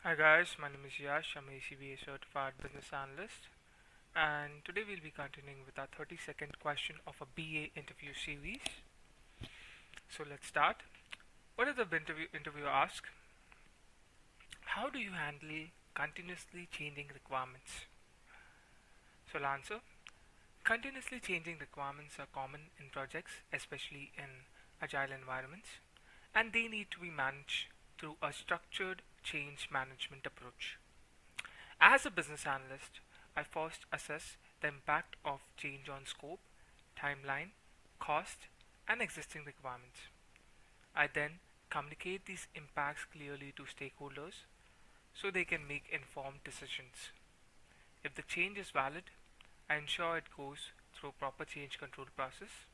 Hi guys, my name is Yash. I'm a ECBA certified business analyst, and today we'll be continuing with our 30-second question of a BA interview series. So let's start. What does the interviewer ask? How do you handle continuously changing requirements? So I'll answer. Continuously changing requirements are common in projects, especially in agile environments, and they need to be managed through a structured change management approach. As a business analyst, I first assess the impact of change on scope, timeline, cost, and existing requirements. I then communicate these impacts clearly to stakeholders so they can make informed decisions. If the change is valid, I ensure it goes through proper change control process,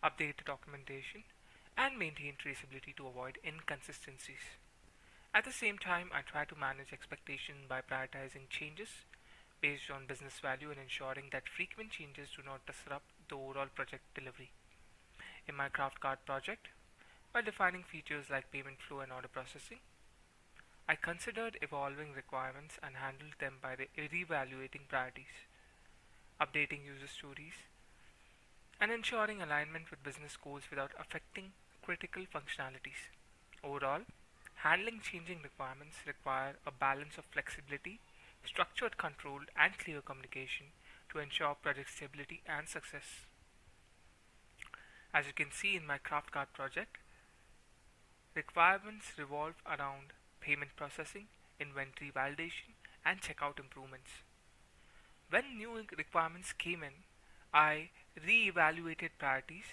update the documentation, and maintain traceability to avoid inconsistencies. At the same time, I try to manage expectations by prioritizing changes based on business value and ensuring that frequent changes do not disrupt the overall project delivery. In my CraftCart project, by defining features like payment flow and order processing, I considered evolving requirements and handled them by reevaluating priorities, updating user stories, and ensuring alignment with business goals without affecting critical functionalities. Overall, handling changing requirements require a balance of flexibility, structured control, and clear communication to ensure project stability and success. As you can see in my CraftCart project, requirements revolve around payment processing, inventory validation, and checkout improvements. When new requirements came in, I re-evaluated priorities,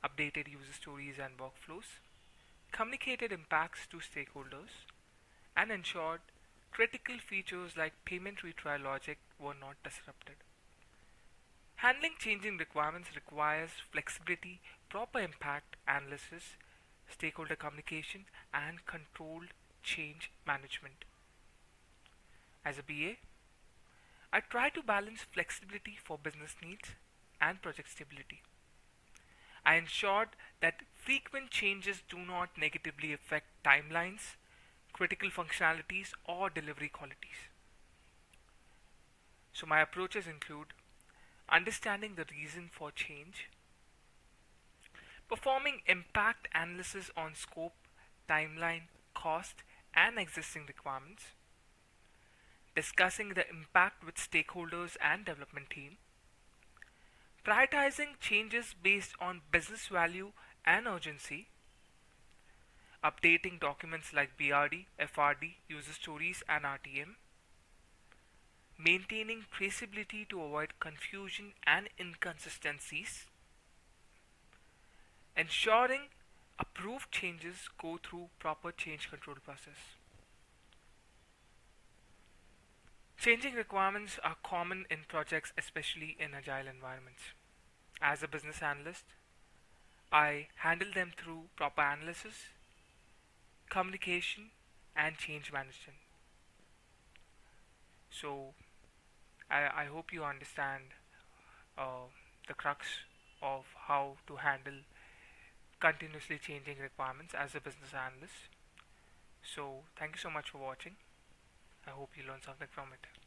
updated user stories and workflows, communicated impacts to stakeholders, and ensured critical features like payment retry logic were not disrupted. Handling changing requirements requires flexibility, proper impact analysis, stakeholder communication, and controlled change management. As a BA, I try to balance flexibility for business needs and project stability. I ensured that frequent changes do not negatively affect timelines, critical functionalities, or delivery qualities. So my approaches include understanding the reason for change, performing impact analysis on scope, timeline, cost, and existing requirements, discussing the impact with stakeholders and development team, prioritizing changes based on business value and urgency, updating documents like BRD, FRD, user stories, and RTM, maintaining traceability to avoid confusion and inconsistencies, ensuring approved changes go through proper change control process. Changing requirements are common in projects, especially in agile environments. As a business analyst, I handle them through proper analysis, communication, and change management. So, I hope you understand uh, the crux of how to handle continuously changing requirements as a business analyst. So, thank you so much for watching. I hope you learned something from it.